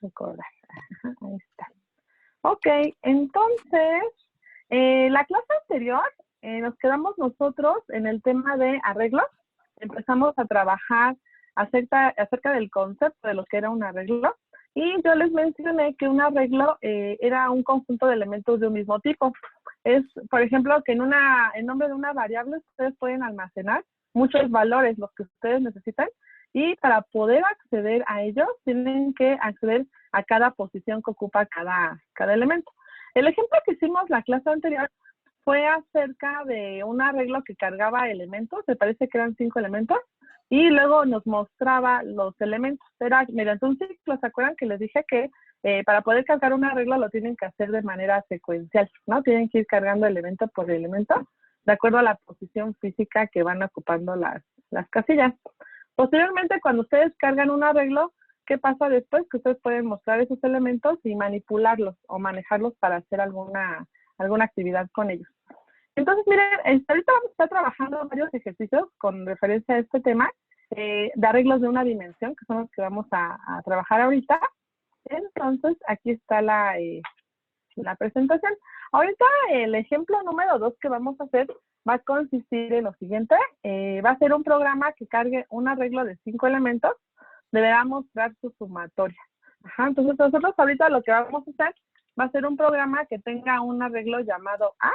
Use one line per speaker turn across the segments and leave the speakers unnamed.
recordar. Ajá, ahí está. Ok, entonces, la clase anterior nos quedamos nosotros en el tema de arreglos. Empezamos a trabajar acerca del concepto de lo que era un arreglo. Y yo les mencioné que un arreglo era un conjunto de elementos de un mismo tipo. Es, por ejemplo, que en nombre de una variable ustedes pueden almacenar muchos valores, los que ustedes necesitan, y para poder acceder a ellos tienen que acceder a cada posición que ocupa cada elemento. El ejemplo que hicimos la clase anterior fue acerca de un arreglo que cargaba elementos, me parece que eran 5 elementos, y luego nos mostraba los elementos. Era mediante un ciclo, ¿se acuerdan que les dije que para poder cargar un arreglo lo tienen que hacer de manera secuencial, ¿no? Tienen que ir cargando elemento por elemento, de acuerdo a la posición física que van ocupando las casillas. Posteriormente, cuando ustedes cargan un arreglo, ¿qué pasa después? Que ustedes pueden mostrar esos elementos y manipularlos o manejarlos para hacer alguna actividad con ellos. Entonces, miren, ahorita vamos a estar trabajando varios ejercicios con referencia a este tema de arreglos de una dimensión, que son los que vamos a trabajar ahorita. Entonces, aquí está la presentación. Ahorita el ejemplo número 2 que vamos a hacer va a consistir en lo siguiente. Va a ser un programa que cargue un arreglo de 5 elementos. Deberá mostrar su sumatoria. Ajá, entonces nosotros ahorita lo que vamos a hacer va a ser un programa que tenga un arreglo llamado A,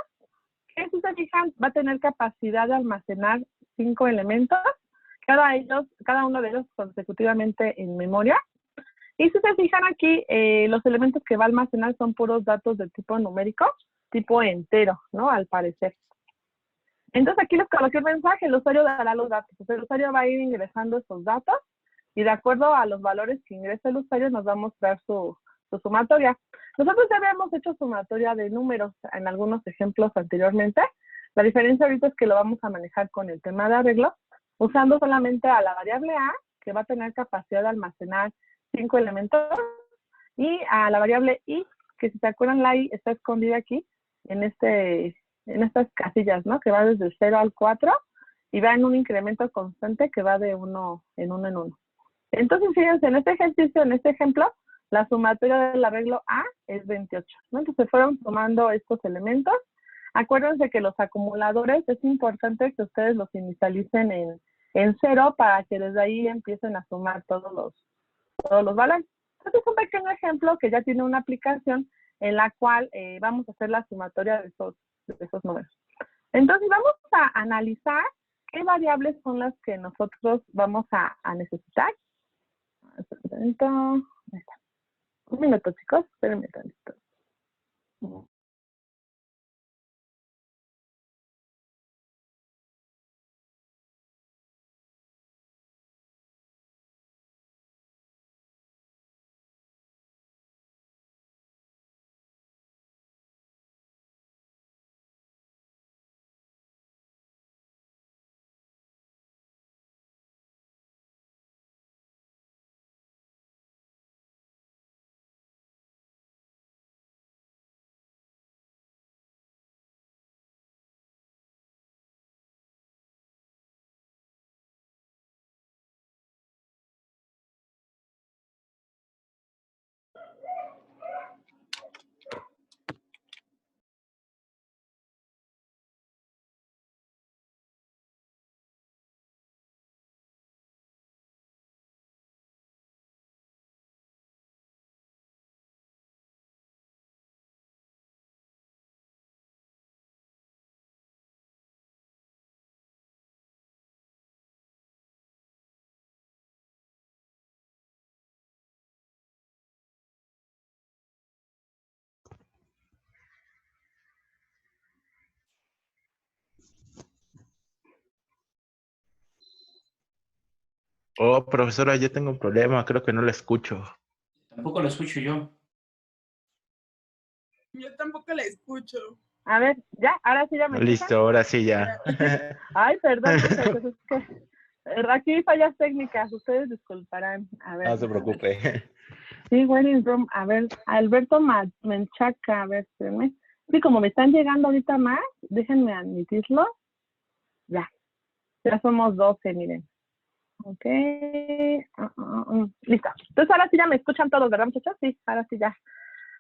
que si se fijan va a tener capacidad de almacenar 5 elementos, cada uno de ellos consecutivamente en memoria. Y si se fijan aquí, los elementos que va a almacenar son puros datos de tipo numérico, tipo entero, ¿no? Al parecer. Entonces aquí les coloqué un mensaje, el usuario dará los datos. Entonces, el usuario va a ir ingresando esos datos y de acuerdo a los valores que ingresa el usuario nos va a mostrar su sumatoria. Nosotros ya habíamos hecho sumatoria de números en algunos ejemplos anteriormente. La diferencia ahorita es que lo vamos a manejar con el tema de arreglo, usando solamente a la variable A, que va a tener capacidad de almacenar 5 elementos, y a la variable I, que si se acuerdan, la I está escondida aquí, en estas casillas, ¿no? Que va desde el 0 al 4 y va en un incremento constante que va de 1 en 1 en 1. Entonces, fíjense, en este ejercicio, en este ejemplo, la sumatoria del arreglo A es 28, ¿no? Entonces, se fueron sumando estos elementos. Acuérdense que los acumuladores es importante que ustedes los inicialicen en 0 para que desde ahí empiecen a sumar todos los valores. Este es un pequeño ejemplo que ya tiene una aplicación en la cual vamos a hacer la sumatoria de esos números. Entonces, vamos a analizar qué variables son las que nosotros vamos a necesitar. Un minuto, chicos, espérenme tantito.
Oh, profesora, yo tengo un problema, creo que no la escucho.
Tampoco lo escucho yo.
Yo tampoco la escucho.
A ver, ya, ahora sí ya me escuchan.
Listo, ahora sí ya.
Ay, perdón, muchachos, es que aquí hay fallas técnicas, ustedes disculparán. A ver.
No se preocupe.
Sí, Wedding Room, a ver, Alberto Menchaca, a ver, espérenme. Sí, como me están llegando ahorita más, déjenme admitirlo. Ya somos 12, miren. Ok. Listo. Entonces ahora sí ya me escuchan todos, ¿verdad, muchachos? Sí, ahora sí ya.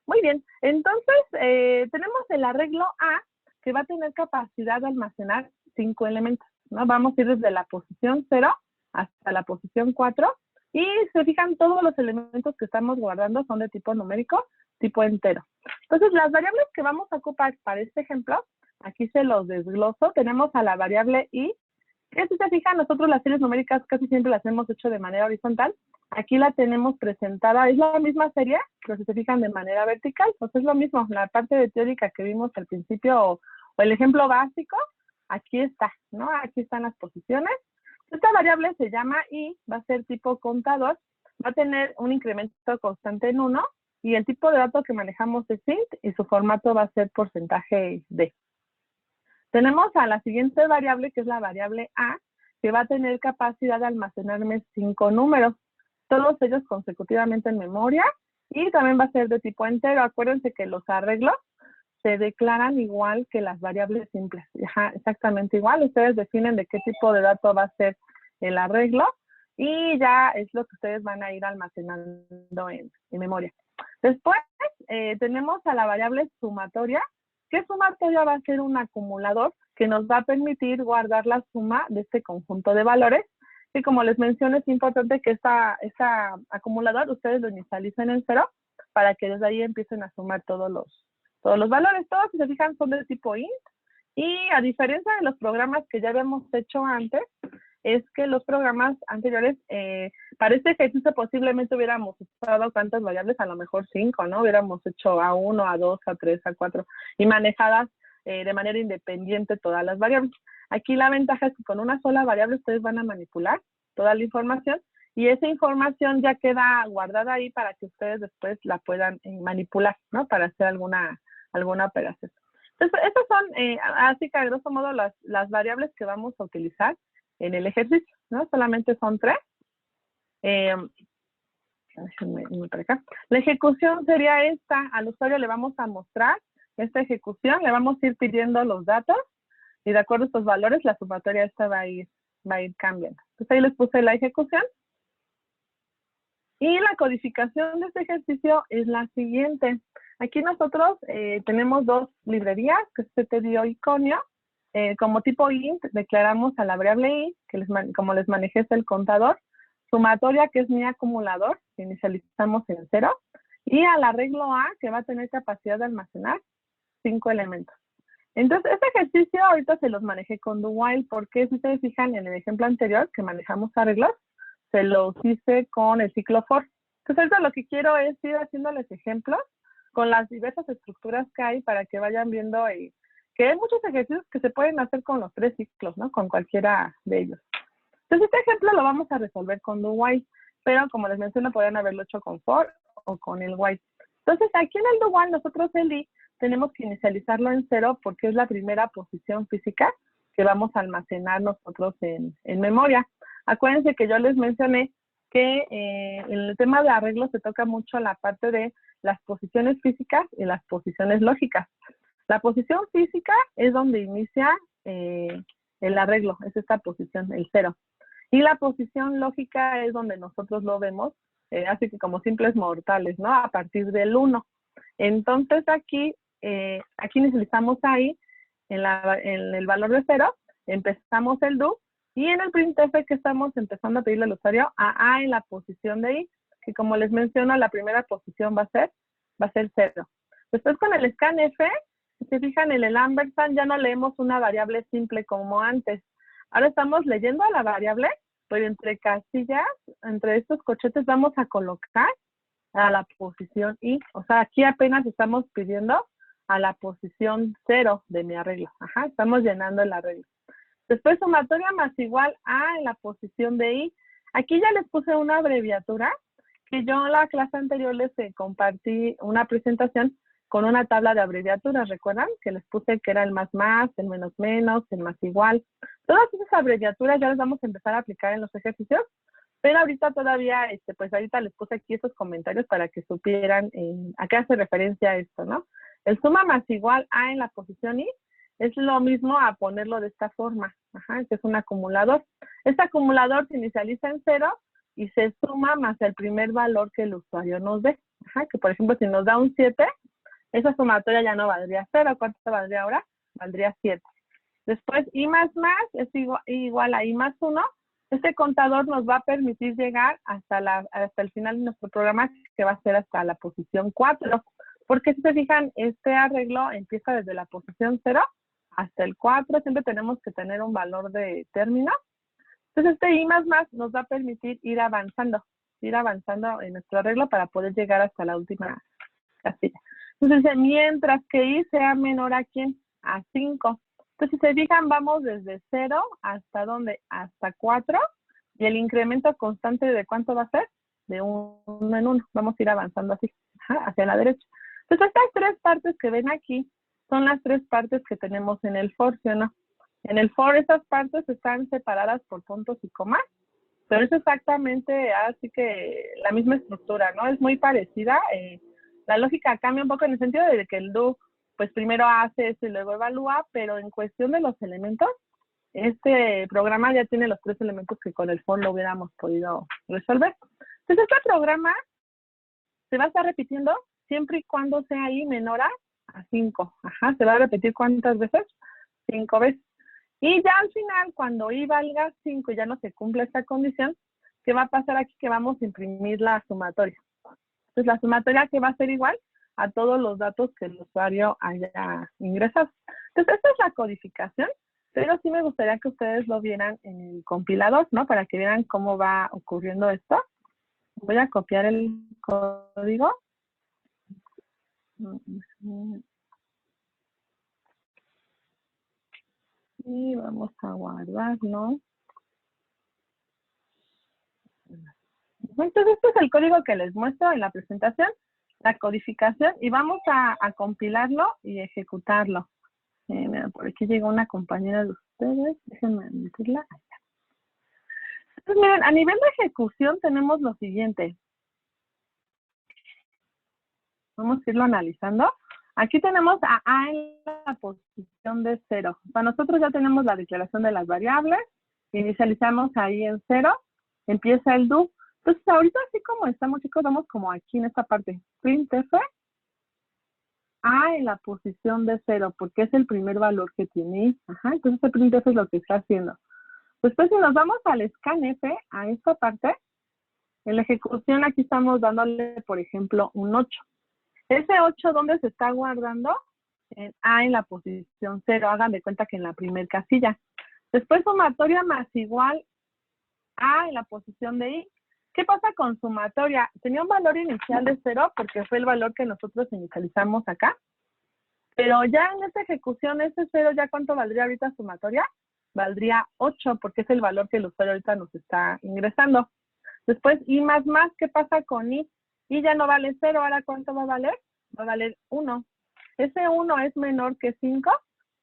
Muy bien. Entonces, tenemos el arreglo A, que va a tener capacidad de almacenar 5 elementos, ¿no? Vamos a ir desde la posición 0 hasta la posición 4. Y se fijan, todos los elementos que estamos guardando son de tipo numérico, tipo entero. Entonces, las variables que vamos a ocupar para este ejemplo, aquí se los desgloso. Tenemos a la variable I, que si se fijan, nosotros las series numéricas casi siempre las hemos hecho de manera horizontal. Aquí la tenemos presentada, es la misma serie, pero si se fijan de manera vertical, pues es lo mismo. La parte de teórica que vimos al principio o el ejemplo básico, aquí está, ¿no? Aquí están las posiciones. Esta variable se llama I, va a ser tipo contador, va a tener un incremento constante en 1 y el tipo de dato que manejamos es int y su formato va a ser porcentaje D. Tenemos a la siguiente variable, que es la variable A, que va a tener capacidad de almacenarme 5 números, todos ellos consecutivamente en memoria, y también va a ser de tipo entero. Acuérdense que los arreglos se declaran igual que las variables simples. Ajá, exactamente igual. Ustedes definen de qué tipo de dato va a ser el arreglo, y ya es lo que ustedes van a ir almacenando en memoria. Después tenemos a la variable sumatoria, que sumatoria va a ser un acumulador que nos va a permitir guardar la suma de este conjunto de valores. Y como les mencioné, es importante que esta acumulador ustedes lo inicialicen en 0 para que desde ahí empiecen a sumar todos los valores. Todos, si se fijan, son de tipo int. Y a diferencia de los programas que ya habíamos hecho antes, es que los programas anteriores, para este ejercicio posiblemente hubiéramos usado ¿cuántas variables? A lo mejor 5, ¿no? Hubiéramos hecho A1, A2, A3, A4 y manejadas de manera independiente todas las variables. Aquí la ventaja es que con una sola variable ustedes van a manipular toda la información y esa información ya queda guardada ahí para que ustedes después la puedan manipular, ¿no? Para hacer alguna operación. Entonces, estas son, así que a grosso modo, las variables que vamos a utilizar en el ejercicio, ¿no? Solamente son 3. Déjenme ir para acá. La ejecución sería esta. Al usuario le vamos a mostrar esta ejecución, le vamos a ir pidiendo los datos y de acuerdo a estos valores, la sumatoria esta va a ir cambiando. Entonces ahí les puse la ejecución. Y la codificación de este ejercicio es la siguiente. Aquí nosotros tenemos dos librerías, que es CTDO y Conio. Como tipo int, declaramos a la variable i, que como les manejé es el contador, sumatoria, que es mi acumulador, que inicializamos en 0, y al arreglo A, que va a tener capacidad de almacenar 5 elementos. Entonces, este ejercicio ahorita se los manejé con do while, porque si ustedes fijan en el ejemplo anterior que manejamos arreglos, se los hice con el ciclo for. Entonces, ahorita lo que quiero es ir haciéndoles ejemplos con las diversas estructuras que hay para que vayan viendo que hay muchos ejercicios que se pueden hacer con los 3 ciclos, ¿no? Con cualquiera de ellos. Entonces, este ejemplo lo vamos a resolver con do while, pero como les menciono, podrían haberlo hecho con for o con el while. Entonces, aquí en el do while, nosotros el i tenemos que inicializarlo en 0 porque es la primera posición física que vamos a almacenar nosotros en memoria. Acuérdense que yo les mencioné que en el tema de arreglos se toca mucho la parte de las posiciones físicas y las posiciones lógicas. La posición física es donde inicia el arreglo, es esta posición, el 0. Y la posición lógica es donde nosotros lo vemos, así que como simples mortales, ¿no? A partir del 1. Entonces aquí inicializamos ahí, en el valor de 0, empezamos el do, y en el printf que estamos empezando a pedirle al usuario a A en la posición de i, que como les menciono, la primera posición va a ser 0. Después con el scanf, si se fijan en el ampersand, ya no leemos una variable simple como antes. Ahora estamos leyendo a la variable, pero entre casillas, entre estos corchetes vamos a colocar a la posición i. O sea, aquí apenas estamos pidiendo a la posición 0 de mi arreglo. Ajá, estamos llenando el arreglo. Después sumatoria más igual a en la posición de i. Aquí ya les puse una abreviatura que yo en la clase anterior les compartí una presentación con una tabla de abreviaturas. ¿Recuerdan? Que les puse que era el más, el menos, el más igual. Todas esas abreviaturas ya las vamos a empezar a aplicar en los ejercicios, pero ahorita todavía, pues ahorita les puse aquí esos comentarios para que supieran a qué hace referencia esto, ¿no? El suma más igual a en la posición i es lo mismo a ponerlo de esta forma. ajá, que es un acumulador. Este acumulador se inicializa en 0 y se suma más el primer valor que el usuario nos dé. Ajá, que por ejemplo, si nos da un 7, esa sumatoria ya no valdría 0. ¿Cuánto valdría ahora? Valdría 7. Después, I más es igual a I más 1. Este contador nos va a permitir llegar hasta el final de nuestro programa, que va a ser hasta la posición 4. Porque si se fijan, este arreglo empieza desde la posición 0 hasta el 4. Siempre tenemos que tener un valor de término. Entonces, este I más nos va a permitir ir avanzando en nuestro arreglo para poder llegar hasta la última casilla. Entonces, mientras que I sea menor a ¿quién? A 5. Entonces, si se fijan, vamos desde 0 hasta ¿dónde? Hasta 4. Y el incremento constante ¿de cuánto va a ser? De 1 en 1. Vamos a ir avanzando así, hacia la derecha. Entonces, estas 3 partes que ven aquí son las 3 partes que tenemos en el for, ¿sí o no? En el for, estas partes están separadas por puntos y comas, pero es exactamente así que la misma estructura, ¿no? Es muy parecida. La lógica cambia un poco en el sentido de que el do, pues primero hace eso y luego evalúa, pero en cuestión de los elementos, este programa ya tiene los 3 elementos que con el for no hubiéramos podido resolver. Entonces, este programa se va a estar repitiendo siempre y cuando sea I menor a 5. Ajá, se va a repetir ¿cuántas veces? 5 veces. Y ya al final, cuando I valga 5 y ya no se cumple esta condición, ¿qué va a pasar aquí? Que vamos a imprimir la sumatoria. Entonces, la sumatoria que va a ser igual a todos los datos que el usuario haya ingresado. Entonces, esta es la codificación, pero sí me gustaría que ustedes lo vieran en el compilador, ¿no? Para que vieran cómo va ocurriendo esto. Voy a copiar el código. Y vamos a guardarlo. Entonces, este es el código que les muestro en la presentación, la codificación, y vamos a compilarlo y ejecutarlo. Mira, por aquí llegó una compañera de ustedes, déjenme admitirla. Entonces, miren, a nivel de ejecución tenemos lo siguiente. Vamos a irlo analizando. Aquí tenemos a A en la posición de 0. Para nosotros ya tenemos la declaración de las variables. Inicializamos ahí en 0. Empieza el do. Entonces, ahorita así como estamos, chicos, vamos como aquí en esta parte. Printf, A en la posición de 0, porque es el primer valor que tiene I. Ajá, entonces el printf es lo que está haciendo. Después, si nos vamos al scanf, a esta parte, en la ejecución aquí estamos dándole, por ejemplo, un 8. Ese 8, ¿dónde se está guardando? En A en la posición 0. Hagan de cuenta que en la primer casilla. Después, sumatoria más igual A en la posición de I. ¿Qué pasa con sumatoria? Tenía un valor inicial de 0 porque fue el valor que nosotros inicializamos acá. Pero ya en esta ejecución, ese 0, ¿ya cuánto valdría ahorita sumatoria? Valdría 8 porque es el valor que el usuario ahorita nos está ingresando. Después, I más, ¿qué pasa con I? I ya no vale 0, ¿ahora cuánto va a valer? Va a valer 1. ¿Ese 1 es menor que 5?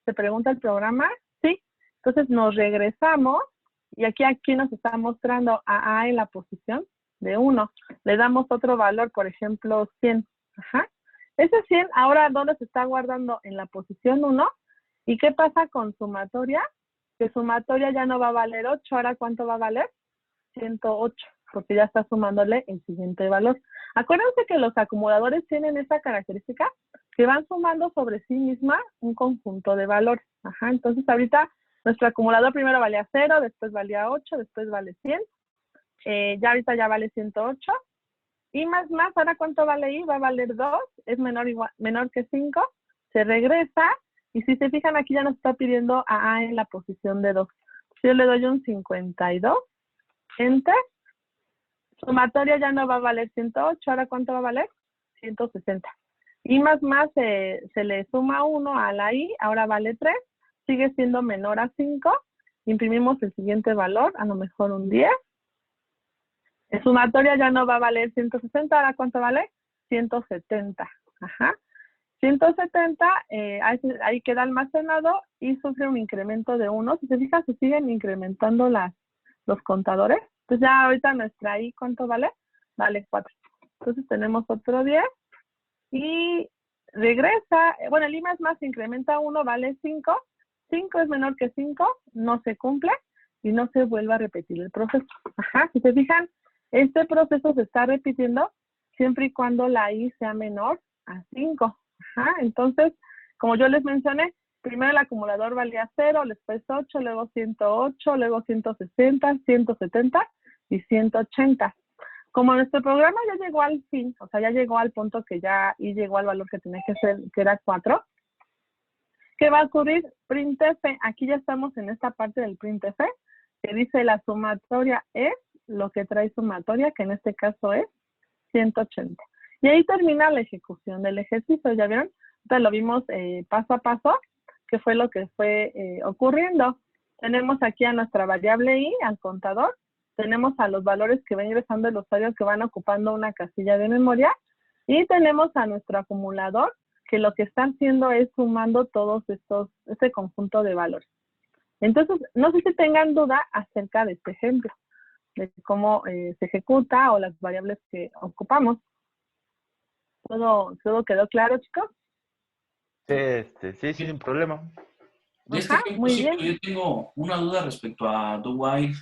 Se pregunta el programa. Sí. Entonces nos regresamos y aquí nos está mostrando a A en la posición de 1. Le damos otro valor, por ejemplo, 100. Ajá. Ese 100 ahora, ¿dónde se está guardando? En la posición 1. ¿Y qué pasa con sumatoria? Que sumatoria ya no va a valer 8. ¿Ahora cuánto va a valer? 108. Porque ya está sumándole el siguiente valor. Acuérdense que los acumuladores tienen esta característica que van sumando sobre sí misma un conjunto de valores. Ajá, entonces ahorita nuestro acumulador primero valía 0, después valía 8, después vale 100. Ya ahorita ya vale 108. Y más, ¿ahora cuánto vale I? Va a valer 2, es menor que 5. Se regresa y si se fijan aquí ya nos está pidiendo a A en la posición de 2. Si yo le doy un 52, Enter. Sumatoria ya no va a valer 108, ¿ahora cuánto va a valer? 160. Y más, se le suma 1 a la I, ahora vale 3, sigue siendo menor a 5. Imprimimos el siguiente valor, a lo mejor un 10. En sumatoria ya no va a valer 160, ¿ahora cuánto vale? 170. Ajá. 170, ahí queda almacenado y sufre un incremento de 1. Si se fijan, se siguen incrementando los contadores. Entonces ya ahorita nuestra I, ¿cuánto vale? Vale 4. Entonces tenemos otro 10 y regresa, bueno, el I más incrementa 1, vale 5 5 es menor que 5, no se cumple y no se vuelve a repetir el proceso. Ajá, si se fijan, este proceso se está repitiendo siempre y cuando la I sea menor a 5. Ajá, entonces, como yo les mencioné, primero el acumulador valía 0, después 8, luego 108, luego 160, 170 y 180. Como nuestro programa ya llegó al fin, o sea, ya llegó al punto que ya y llegó al valor que tenía que ser, que era 4, ¿qué va a ocurrir? Printf, aquí ya estamos en esta parte del printf, que dice la sumatoria es lo que trae sumatoria, que en este caso es 180. Y ahí termina la ejecución del ejercicio, ¿ya vieron? Entonces lo vimos paso a paso, que fue lo que fue ocurriendo. Tenemos aquí a nuestra variable i, al contador, tenemos a los valores que va ingresando el usuario que van ocupando una casilla de memoria, y tenemos a nuestro acumulador, que lo que está haciendo es sumando todos este conjunto de valores. Entonces, no sé si tengan duda acerca de este ejemplo, de cómo se ejecuta o las variables que ocupamos. ¿Todo quedó claro, chicos?
Sí, sin problema.
De este
Ajá,
ejemplo,
muy
sí,
bien.
pero yo tengo una duda respecto a do while.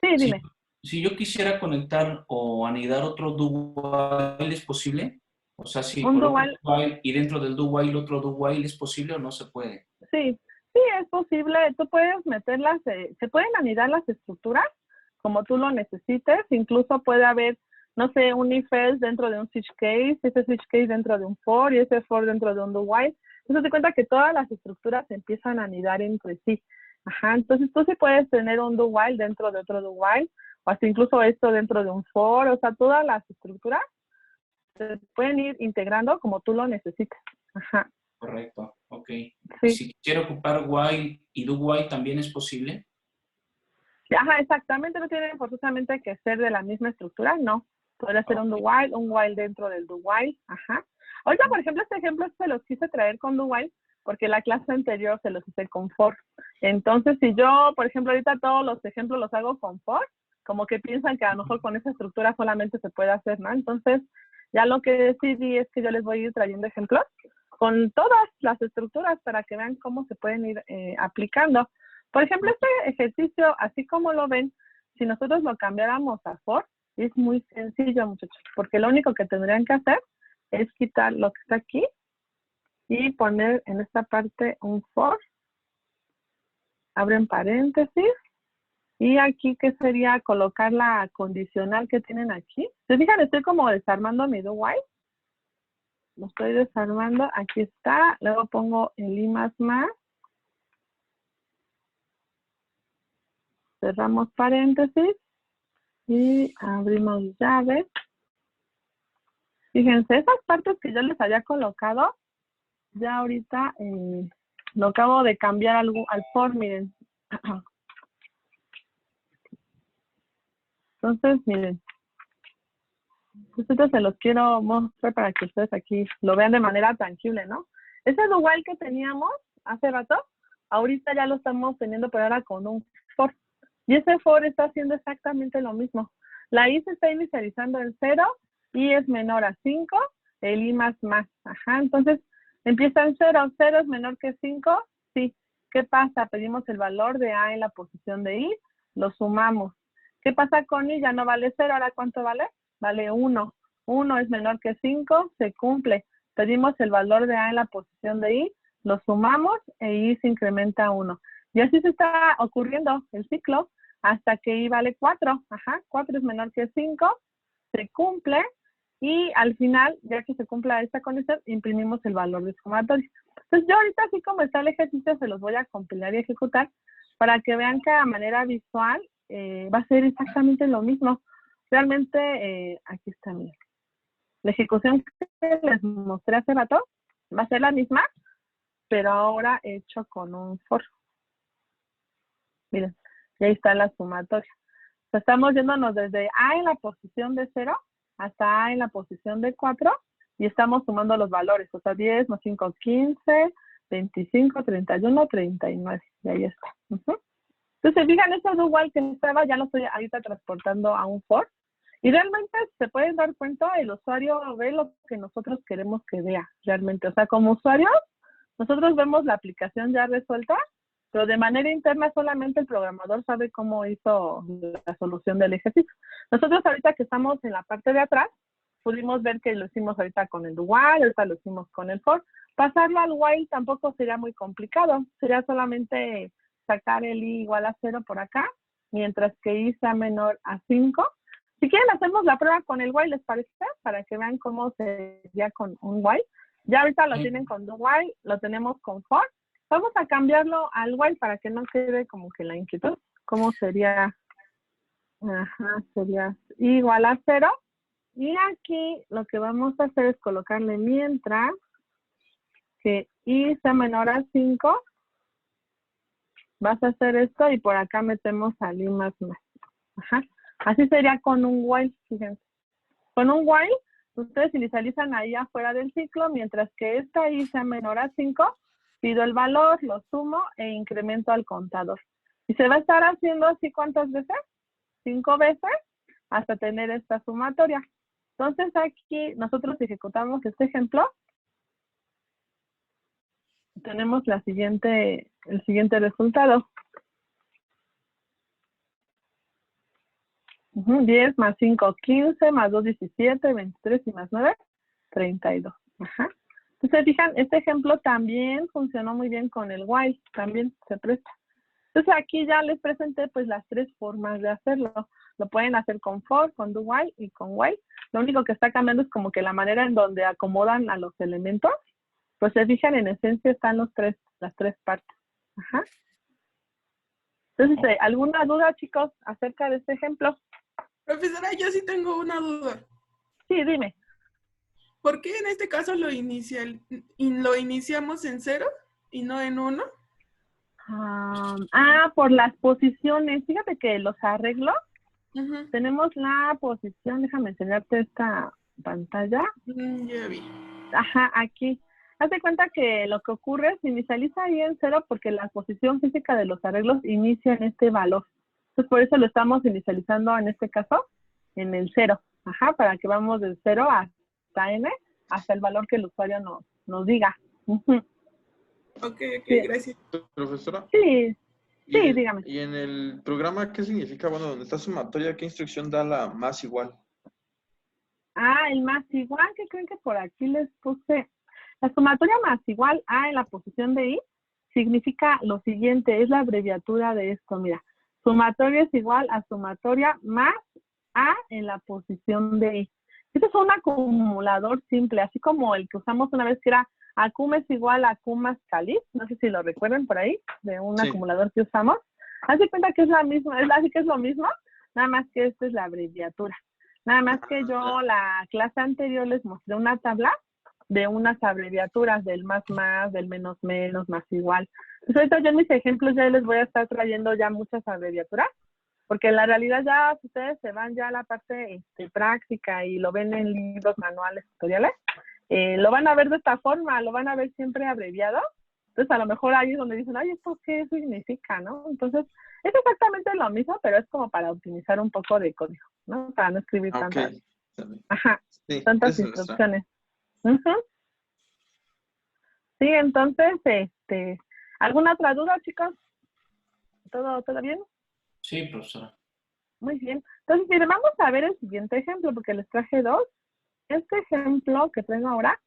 Sí,
Si,
dime.
si yo quisiera conectar o anidar otro do while, ¿es posible? O sea, si
Un
coloco
dual,
do while y dentro del do while otro do while, ¿es posible o no se puede?
sí, sí es posible. Tú puedes meterlas, se pueden anidar las estructuras como tú lo necesites. Incluso puede haber, no sé, un if else dentro de un switch case, ese switch case dentro de un for y ese for dentro de un do while. Entonces te cuenta que todas las estructuras se empiezan a anidar entre sí. Ajá, entonces tú sí puedes tener un do while dentro de otro do while, o hasta incluso esto dentro de un for, o sea, todas las estructuras se pueden ir integrando como tú lo necesites. Ajá,
Correcto, ok. Y
sí.
si quiero ocupar while y do while, ¿también es posible?
Ajá, exactamente, no tienen forzosamente que ser de la misma estructura, no. Podría ser un do while dentro del do while, ajá. Ahorita, por ejemplo, este ejemplo se los quise traer con do while porque la clase anterior se los hice con for. Entonces, si yo, por ejemplo, ahorita todos los ejemplos los hago con for, como que piensan que a lo mejor con esa estructura solamente se puede hacer, ¿no? Entonces, ya lo que decidí es que yo les voy a ir trayendo ejemplos con todas las estructuras para que vean cómo se pueden ir aplicando. Por ejemplo, este ejercicio, así como lo ven, si nosotros lo cambiáramos a for, es muy sencillo, muchachos, porque lo único que tendrían que hacer es quitar lo que está aquí y poner en esta parte un for, abren paréntesis, y aquí que sería colocar la condicional que tienen aquí. ¿Se fijan? Estoy como desarmando mi do while. Lo estoy desarmando, aquí está, luego pongo el i más, cerramos paréntesis y abrimos llaves. Fíjense, esas partes que yo les había colocado, ya ahorita lo acabo de cambiar al for, miren. Entonces, miren, estos se los quiero mostrar para que ustedes aquí lo vean de manera tangible, ¿no? Ese do while que teníamos hace rato, ahorita ya lo estamos teniendo, pero ahora con un for. Y ese for está haciendo exactamente lo mismo. La i se está inicializando en 0, i es menor a 5, el i más. Ajá, entonces empieza en 0, 0 es menor que 5, sí. ¿Qué pasa? Pedimos el valor de a en la posición de i, lo sumamos. ¿Qué pasa con i? Ya no vale 0, ¿ahora cuánto vale? Vale 1. 1 es menor que 5, se cumple. Pedimos el valor de a en la posición de i, lo sumamos e i se incrementa a 1. Y así se está ocurriendo el ciclo hasta que i vale 4. Ajá, 4 es menor que 5, se cumple y al final, ya que se cumpla esta condición, imprimimos el valor de sumatorio. Entonces yo ahorita, así como está el ejercicio, se los voy a compilar y ejecutar para que vean que a manera visual va a ser exactamente lo mismo. Realmente, aquí está, miren. La ejecución que les mostré hace rato va a ser la misma, pero ahora hecho con un for. Miren, y ahí está la sumatoria. O sea, estamos yéndonos desde A en la posición de 0 hasta A en la posición de 4 y estamos sumando los valores. O sea, 10 más 5, 15, 25, 31, 39. Y ahí está. Entonces, fijan, ese do while que estaba, ya lo estoy ahorita transportando a un for. Y realmente se pueden dar cuenta, el usuario ve lo que nosotros queremos que vea, realmente. O sea, como usuarios, nosotros vemos la aplicación ya resuelta, pero de manera interna solamente el programador sabe cómo hizo la solución del ejercicio. Nosotros ahorita que estamos en la parte de atrás, pudimos ver que lo hicimos ahorita con el do while, ahorita lo hicimos con el for. Pasarlo al while tampoco sería muy complicado, sería solamente sacar el i igual a 0 por acá, mientras que i sea menor a 5. Si quieren hacemos la prueba con el while, ¿les parece? Para que vean cómo sería con un while. Ya ahorita lo tienen con do while, lo tenemos con for. Vamos a cambiarlo al while para que no quede como que la inquietud. ¿Cómo sería? Ajá, sería igual a 0. Y aquí lo que vamos a hacer es colocarle mientras que i sea menor a 5. Vas a hacer esto y por acá metemos al i más más. Ajá. Así sería con un while, fíjense. Con un while, ustedes inicializan ahí afuera del ciclo, mientras que esta i sea menor a 5, pido el valor, lo sumo e incremento al contador. Y se va a estar haciendo así, ¿cuántas veces? 5 veces hasta tener esta sumatoria. Entonces aquí nosotros ejecutamos este ejemplo. Tenemos el siguiente resultado. 10 más 5, 15, más 2, 17, 23 y más 9, 32. Ajá. Entonces, fijan, este ejemplo también funcionó muy bien con el while, también se presta. Entonces, aquí ya les presenté pues las 3 formas de hacerlo. Lo pueden hacer con for, con do while y con while. Lo único que está cambiando es como que la manera en donde acomodan a los elementos. Pues se fijan, en esencia están las tres partes. Ajá. Entonces, ¿alguna duda, chicos, acerca de este ejemplo?
Profesora, yo sí tengo una duda.
Sí, dime.
¿Por qué en este caso lo iniciamos en 0 y no en 1?
Por las posiciones. Fíjate que los arreglos,
Uh-huh.
tenemos la posición, déjame enseñarte esta pantalla.
Ya vi.
Ajá, aquí. Haz de cuenta que lo que ocurre es inicializa ahí en 0 porque la posición física de los arreglos inicia en este valor. Entonces, por eso lo estamos inicializando en este caso en el 0. Ajá, para que vamos del 0 hasta n, hasta el valor que el usuario nos diga. Uh-huh.
Ok,
Sí.
Gracias.
Profesora.
Sí, dígame.
Y en el programa, ¿qué significa? Bueno, donde está sumatoria, ¿qué instrucción da la más igual?
El más igual, que creen que por aquí les puse. La sumatoria más igual a en la posición de i significa lo siguiente, es la abreviatura de esto, mira. Sumatoria es igual a sumatoria más a en la posición de i. Este es un acumulador simple, así como el que usamos una vez que era acum es igual a acum más caliz, no sé si lo recuerdan por ahí, de un acumulador que usamos. Haz de cuenta que es la misma, así que es lo mismo, nada más que esta es la abreviatura. Nada más que yo la clase anterior les mostré una tabla de unas abreviaturas del más, del menos, más igual. Entonces ahorita yo en mis ejemplos ya les voy a estar trayendo ya muchas abreviaturas, porque en la realidad ya si ustedes se van ya a la parte práctica y lo ven en libros, manuales, tutoriales, lo van a ver de esta forma, lo van a ver siempre abreviado. Entonces a lo mejor ahí es donde dicen, ay, ¿esto qué significa, no? Entonces es exactamente lo mismo, pero es como para optimizar un poco de código, ¿no? Para no escribir tantas, tantas instrucciones. Sí, entonces, ¿alguna otra duda, chicos? ¿Todo bien?
Sí, profesora.
Muy bien. Entonces, miren, vamos a ver el siguiente ejemplo, porque les traje 2. Este ejemplo que traigo ahora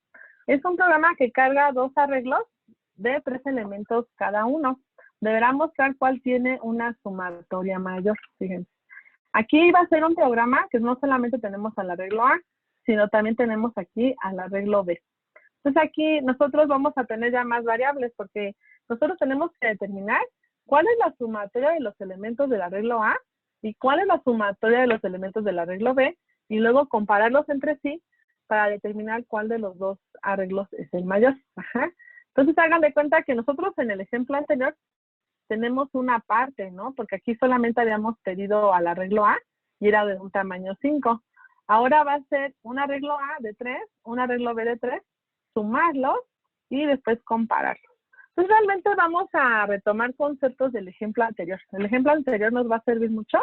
es un programa que carga 2 arreglos de 3 elementos cada uno. Deberá mostrar cuál tiene una sumatoria mayor, fíjense. Aquí va a ser un programa que no solamente tenemos al arreglo A, sino también tenemos aquí al arreglo B. Entonces aquí nosotros vamos a tener ya más variables porque nosotros tenemos que determinar cuál es la sumatoria de los elementos del arreglo A y cuál es la sumatoria de los elementos del arreglo B y luego compararlos entre sí para determinar cuál de los 2 arreglos es el mayor. Ajá. Entonces hagan de cuenta que nosotros en el ejemplo anterior tenemos una parte, ¿no? Porque aquí solamente habíamos pedido al arreglo A y era de un tamaño 5. Ahora va a ser un arreglo A de 3, un arreglo B de 3, sumarlos y después compararlos. Entonces realmente vamos a retomar conceptos del ejemplo anterior. El ejemplo anterior nos va a servir mucho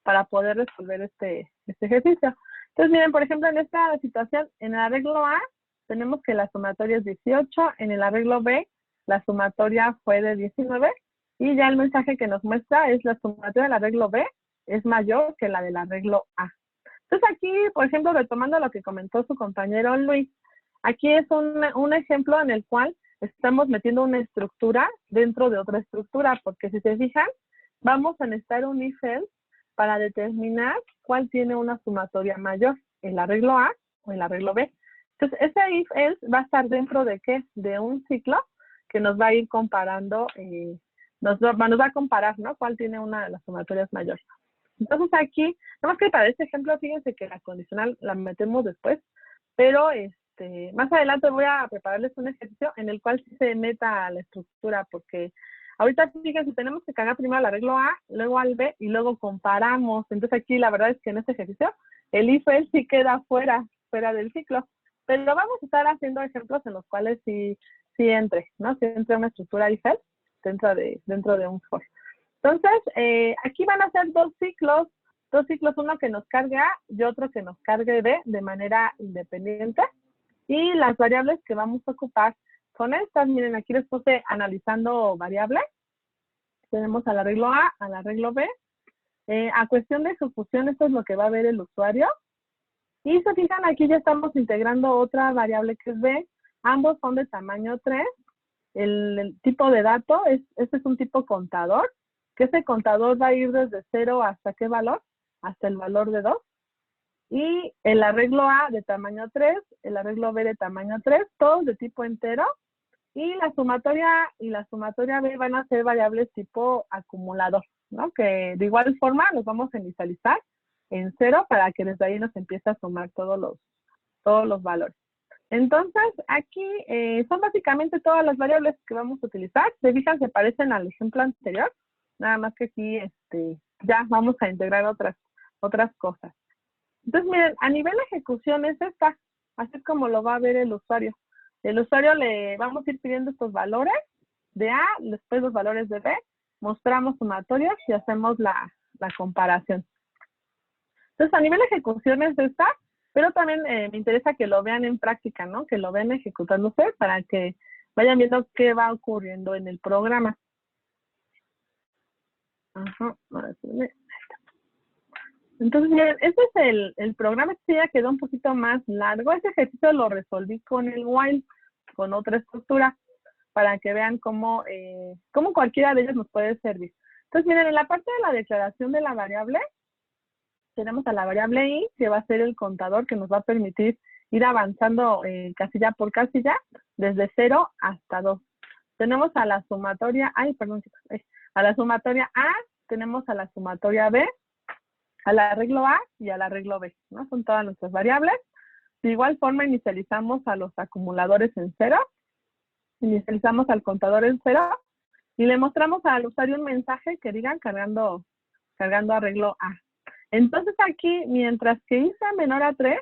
para poder resolver este ejercicio. Entonces miren, por ejemplo, en esta situación, en el arreglo A tenemos que la sumatoria es 18, en el arreglo B la sumatoria fue de 19 y ya el mensaje que nos muestra es la sumatoria del arreglo B es mayor que la del arreglo A. Entonces aquí, por ejemplo, retomando lo que comentó su compañero Luis, aquí es un ejemplo en el cual estamos metiendo una estructura dentro de otra estructura, porque si se fijan, vamos a necesitar un if-else para determinar cuál tiene una sumatoria mayor, el arreglo A o el arreglo B. Entonces, ese if-else va a estar dentro de ¿qué? De un ciclo que nos va a ir comparando, nos va a comparar, ¿no? Cuál tiene una de las sumatorias mayores. Entonces aquí, nada más que para este ejemplo, fíjense que la condicional la metemos después, pero más adelante voy a prepararles un ejercicio en el cual sí se meta a la estructura, porque ahorita fíjense, tenemos que cargar primero al arreglo A, luego al B y luego comparamos. Entonces aquí la verdad es que en este ejercicio el if-else sí queda fuera del ciclo, pero vamos a estar haciendo ejemplos en los cuales sí entre, ¿no? Si entra una estructura if-else dentro de un for. Entonces, aquí van a ser dos ciclos, uno que nos cargue A y otro que nos cargue B de manera independiente. Y las variables que vamos a ocupar son estas. Miren, aquí les puse analizando variables. Tenemos al arreglo A, al arreglo B. A cuestión de ejecución, esto es lo que va a ver el usuario. Y se fijan, aquí ya estamos integrando otra variable que es B. Ambos son de tamaño 3. El tipo de dato, este es un tipo contador, que ese contador va a ir desde 0 hasta ¿qué valor? Hasta el valor de 2. Y el arreglo A de tamaño 3, el arreglo B de tamaño 3, todos de tipo entero. Y la sumatoria A y la sumatoria B van a ser variables tipo acumulador, ¿no? Que de igual forma los vamos a inicializar en 0 para que desde ahí nos empiece a sumar todos los valores. Entonces, aquí son básicamente todas las variables que vamos a utilizar. Se fijan, se parecen al ejemplo anterior, nada más que aquí ya vamos a integrar otras cosas. Entonces, miren, a nivel de ejecución es esta, así es como lo va a ver el usuario. El usuario le vamos a ir pidiendo estos valores de A, después los valores de B, mostramos sumatorias y hacemos la comparación. Entonces, a nivel de ejecución es esta, pero también me interesa que lo vean en práctica, ¿no? Que lo vean ejecutándose para que vayan viendo qué va ocurriendo en el programa. Ajá, ahora sí, entonces, miren, este es el programa. Este ya quedó un poquito más largo. Este ejercicio lo resolví con el while, con otra estructura, para que vean cómo cualquiera de ellos nos puede servir. Entonces, miren, en la parte de la declaración de la variable, tenemos a la variable i, que va a ser el contador que nos va a permitir ir avanzando casilla por casilla, desde 0 hasta 2. Tenemos a la sumatoria, a la sumatoria A, tenemos a la sumatoria B, al arreglo A y al arreglo B, ¿no? Son todas nuestras variables. De igual forma, inicializamos a los acumuladores en 0, inicializamos al contador en 0 y le mostramos al usuario un mensaje que diga cargando arreglo A. Entonces aquí, mientras que i sea menor a 3,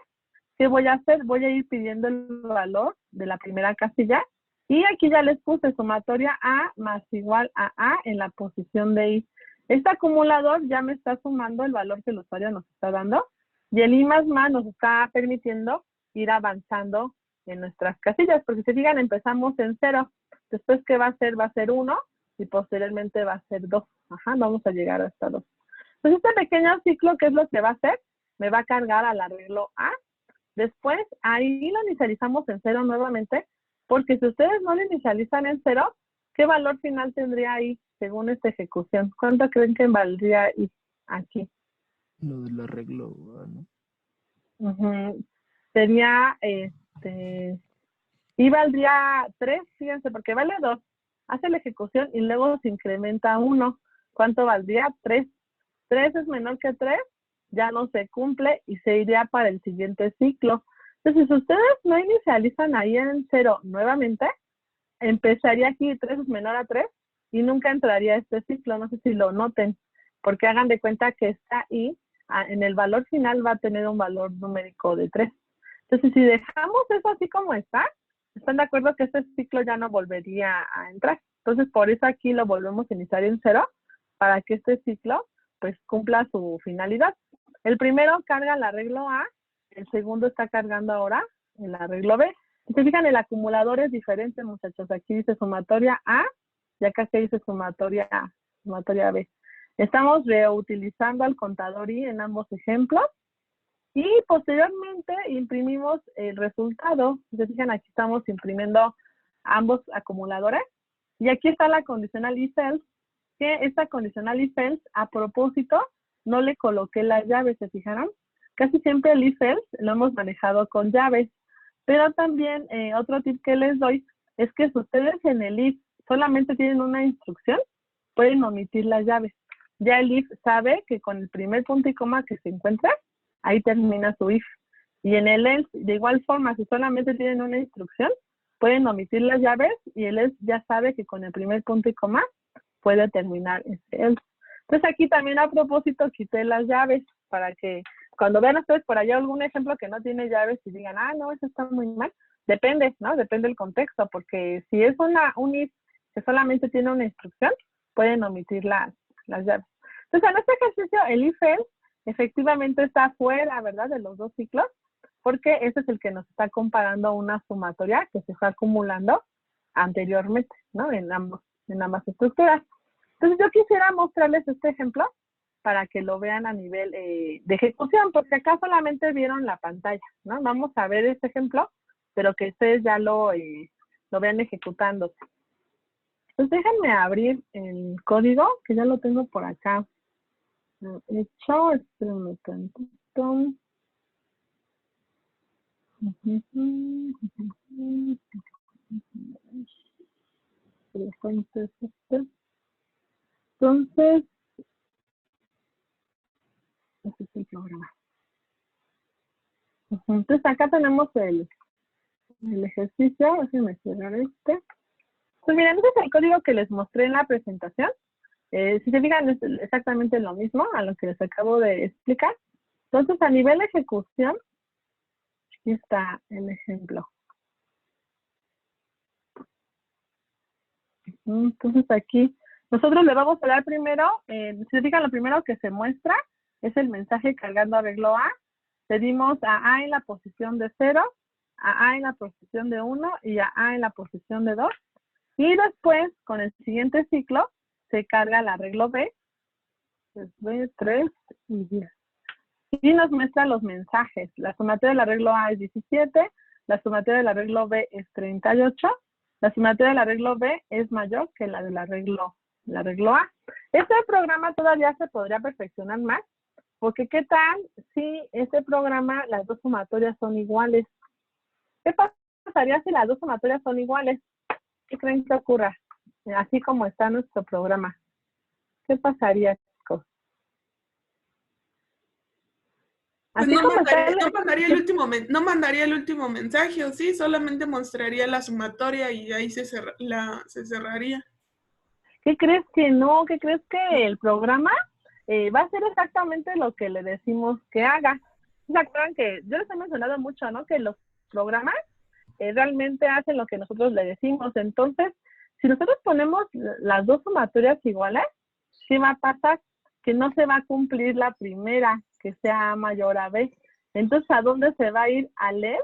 ¿qué voy a hacer? Voy a ir pidiendo el valor de la primera casilla y aquí ya les puse sumatoria A más igual a A en la posición de i. Este acumulador ya me está sumando el valor que el usuario nos está dando y el i más nos está permitiendo ir avanzando en nuestras casillas, porque si fijan, empezamos en 0. Después, ¿qué va a ser? Va a ser 1 y posteriormente va a ser 2. Ajá, vamos a llegar hasta 2. Entonces, este pequeño ciclo, ¿qué es lo que va a hacer? Me va a cargar al arreglo A. Después, ahí lo inicializamos en 0 nuevamente, porque si ustedes no lo inicializan en 0, ¿qué valor final tendría ahí según esta ejecución? ¿Cuánto creen que valdría ahí aquí?
Lo del arreglo, ¿no?
Sería, y valdría 3, fíjense, porque vale 2. Hace la ejecución y luego se incrementa 1. ¿Cuánto valdría? 3. 3 es menor que 3, ya no se cumple y se iría para el siguiente ciclo. Entonces, si ustedes no inicializan ahí en 0 nuevamente, empezaría aquí 3 es menor a 3 y nunca entraría este ciclo. No sé si lo noten, porque hagan de cuenta que está ahí, en el valor final va a tener un valor numérico de 3. Entonces, si dejamos eso así como está, ¿están de acuerdo que este ciclo ya no volvería a entrar? Entonces, por eso aquí lo volvemos a iniciar en 0, para que este ciclo pues cumpla su finalidad. El primero carga el arreglo A, el segundo está cargando ahora el arreglo B. Si se fijan, el acumulador es diferente, muchachos. Aquí dice sumatoria A y acá se dice sumatoria A, sumatoria B. Estamos reutilizando el contador I en ambos ejemplos y posteriormente imprimimos el resultado. Si se fijan, aquí estamos imprimiendo ambos acumuladores y aquí está la condicional if else, que esta condicional if else, a propósito, no le coloqué las llaves, ¿se fijaron? Casi siempre el if else lo hemos manejado con llaves, pero también otro tip que les doy es que si ustedes en el if solamente tienen una instrucción, pueden omitir las llaves. Ya el if sabe que con el primer punto y coma que se encuentra, ahí termina su if. Y en el else, de igual forma, si solamente tienen una instrucción, pueden omitir las llaves y el else ya sabe que con el primer punto y coma puede terminar este else. Entonces aquí también a propósito quité las llaves para que cuando vean ustedes por allá algún ejemplo que no tiene llaves y digan, ah, no, eso está muy mal. Depende, ¿no? Depende del contexto, porque si es un if que solamente tiene una instrucción, pueden omitir las llaves. Entonces, en este ejercicio, el if else efectivamente está fuera, ¿verdad? De los dos ciclos, porque ese es el que nos está comparando una sumatoria que se fue acumulando anteriormente, ¿no? En ambas estructuras. Entonces, yo quisiera mostrarles este ejemplo para que lo vean a nivel de ejecución, porque acá solamente vieron la pantalla, ¿no? Vamos a ver este ejemplo, pero que ustedes ya lo vean ejecutándose. Entonces, déjenme abrir el código, que ya lo tengo por acá hecho. Espérenme tantito. Entonces, este es el programa. Entonces, acá tenemos el ejercicio. Déjenme cerrar este. Pues miren, este es el código que les mostré en la presentación. Si se fijan, es exactamente lo mismo a lo que les acabo de explicar. Entonces, a nivel de ejecución, aquí está el ejemplo. Entonces, aquí nosotros le vamos a dar primero, si se fijan, lo primero que se muestra es el mensaje cargando arreglo A. Le dimos a A en la posición de 0, a A en la posición de 1 y a A en la posición de 2. Y después, con el siguiente ciclo, se carga el arreglo B, pues B, 3 y 10. Y nos muestra los mensajes. La sumatoria del arreglo A es 17, la sumatoria del arreglo B es 38, la sumatoria del arreglo B es mayor que la del arreglo A. Este programa todavía se podría perfeccionar más, porque ¿qué tal si este programa, las dos sumatorias son iguales? ¿Qué pasaría si las dos sumatorias son iguales? ¿Qué creen que ocurra? Así como está nuestro programa. ¿Qué pasaría, chicos?
Pues
Así
no
como
mandaría,
está...
no mandaría el último mensaje, ¿o sí? Solamente mostraría la sumatoria y ahí se cerraría.
¿Qué crees que no? ¿Qué crees que el programa va a hacer exactamente lo que le decimos que haga? ¿Se acuerdan que yo les he mencionado mucho, ¿no? Que los programas realmente hacen lo que nosotros le decimos. Entonces, si nosotros ponemos las dos sumatorias iguales, sí va a pasar que no se va a cumplir la primera, que sea A mayor a B. Entonces, ¿a dónde se va a ir? Al else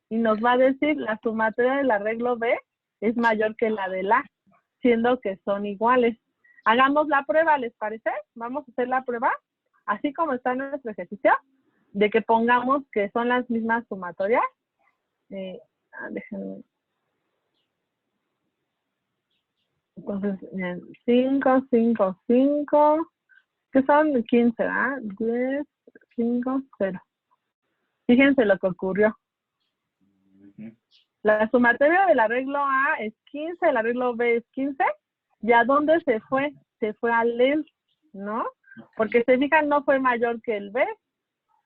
y nos va a decir la sumatoria del arreglo B es mayor que la del A, siendo que son iguales. Hagamos la prueba, ¿les parece? Vamos a hacer la prueba, así como está en nuestro ejercicio, de que pongamos que son las mismas sumatorias. Déjenme. Entonces, 5, 5, 5, que son 15, ¿verdad? 10, 5, 0. Fíjense lo que ocurrió. La sumatoria del arreglo A es 15, el arreglo B es 15. ¿Y a dónde se fue? Se fue al else, ¿no? Porque se fijan, no fue mayor que el B.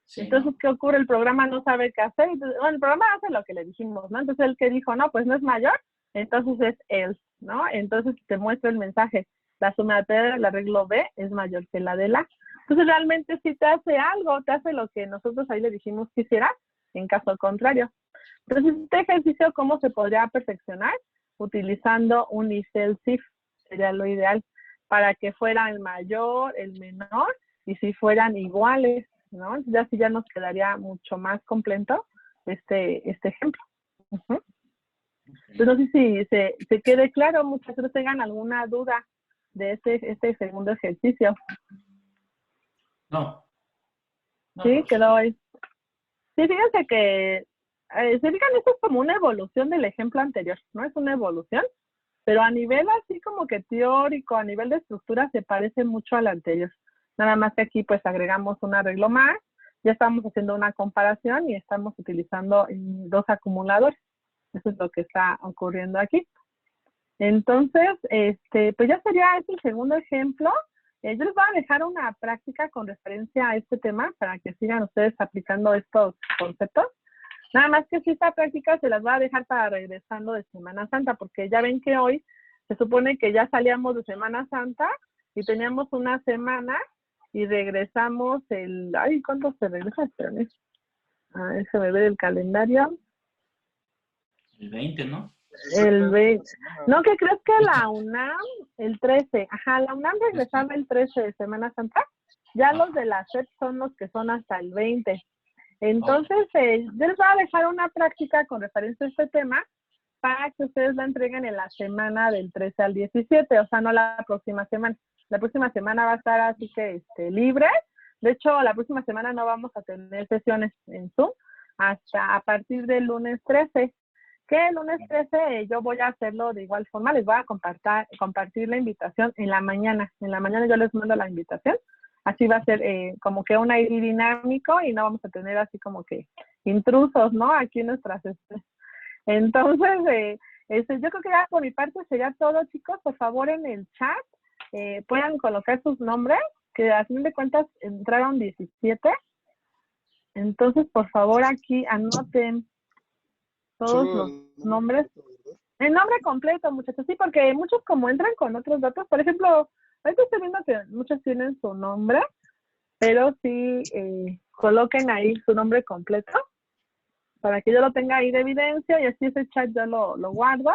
Sí, entonces, ¿no? ¿Qué ocurre? El programa no sabe qué hacer. Entonces, bueno, el programa hace lo que le dijimos, ¿no? Entonces, el que dijo, no, pues no es mayor, entonces es else, ¿no? Entonces, te muestra el mensaje. La sumatoria del arreglo B es mayor que la del A. Entonces, realmente sí te hace algo, te hace lo que nosotros ahí le dijimos que hiciera, en caso contrario. Entonces, este ejercicio, ¿cómo se podría perfeccionar? Utilizando un if-else if, sería lo ideal, para que fuera el mayor, el menor, y si fueran iguales, ¿no? Ya sí ya nos quedaría mucho más completo este ejemplo. Entonces, no sé si se quede claro, muchachos, tengan alguna duda de este segundo ejercicio.
No. No,
Sí,
profesor.
quedó ahí. Sí, fíjense que, se fijan, esto es como una evolución del ejemplo anterior, ¿no? Es una evolución, pero a nivel así como que teórico, a nivel de estructura, se parece mucho al anterior. Nada más que aquí pues agregamos un arreglo más, ya estamos haciendo una comparación y estamos utilizando dos acumuladores. Eso es lo que está ocurriendo aquí. Entonces, pues ya sería este el segundo ejemplo. Yo les voy a dejar una práctica con referencia a este tema para que sigan ustedes aplicando estos conceptos. Nada más que si esta práctica se las voy a dejar para regresando de Semana Santa, porque ya ven que hoy se supone que ya salíamos de Semana Santa y teníamos una semana y regresamos ay, ¿cuándo se regresa? Espérame. Déjame ver el calendario.
El 20, ¿no?
El 20. No, ¿qué crees que la UNAM? El 13. Ajá, la UNAM regresaba el 13 de Semana Santa. Ya los de la SEP son los que son hasta el 20. Entonces, yo les voy a dejar una práctica con referencia a este tema para que ustedes la entreguen en la semana del 13 al 17, o sea, no la próxima semana. La próxima semana va a estar así que libre. De hecho, la próxima semana no vamos a tener sesiones en Zoom hasta a partir del lunes 13. Que el lunes 13 yo voy a hacerlo de igual forma. Les voy a compartir la invitación en la mañana. En la mañana yo les mando la invitación. Así va a ser como que un ID dinámico y no vamos a tener así como que intrusos, ¿no? Aquí en nuestras... Entonces, yo creo que ya por mi parte sería todo, chicos. Por favor, en el chat puedan colocar sus nombres, que a fin de cuentas entraron 17. Entonces, por favor, aquí anoten todos los nombres. El nombre completo, muchachos, sí, porque muchos como entran con otros datos, por ejemplo, ahorita estoy viendo que muchos tienen su nombre, pero sí coloquen ahí su nombre completo para que yo lo tenga ahí de evidencia y así ese chat yo lo guardo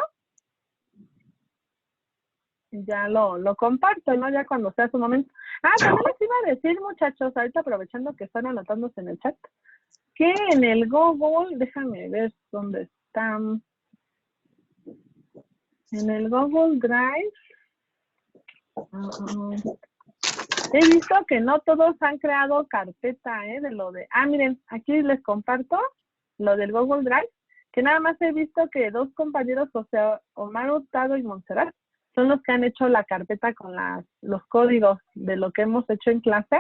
y ya lo comparto, ¿no? Ya cuando sea su momento. También les iba a decir, muchachos, ahorita aprovechando que están anotándose en el chat, que en el Google, déjame ver dónde están. En el Google Drive, he visto que no todos han creado carpeta, de lo de... miren, aquí les comparto lo del Google Drive, que nada más he visto que dos compañeros, o sea, Omar Hurtado y Montserrat, son los que han hecho la carpeta con los códigos de lo que hemos hecho en clase,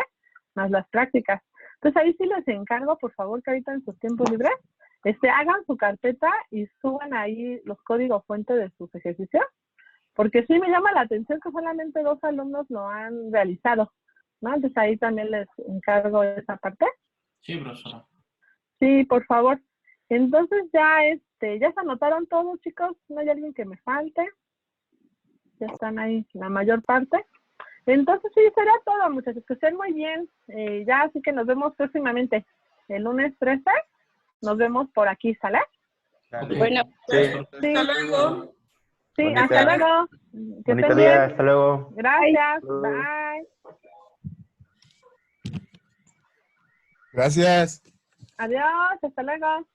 más las prácticas. Entonces ahí sí les encargo, por favor, que ahorita en sus tiempos libres, hagan su carpeta y suban ahí los códigos fuente de sus ejercicios, porque sí me llama la atención que solamente 2 alumnos lo han realizado, ¿no? Entonces ahí también les encargo esa parte.
Sí, profesora.
Sí, por favor. Entonces ya, ya se anotaron todos, chicos, no hay alguien que me falte. Ya están ahí la mayor parte. Entonces sí, sería todo, muchachos, que estén muy bien. Ya así que nos vemos próximamente. El lunes 13 nos vemos por aquí, ¿sale?
Ok.
Bueno,
Sí.
Sí,
Hasta luego.
sí,
Bonita-
hasta luego. Que
Bonito
estén
día,
bien.
hasta luego.
Gracias.
Luego.
Bye.
Gracias.
Adiós. Hasta luego.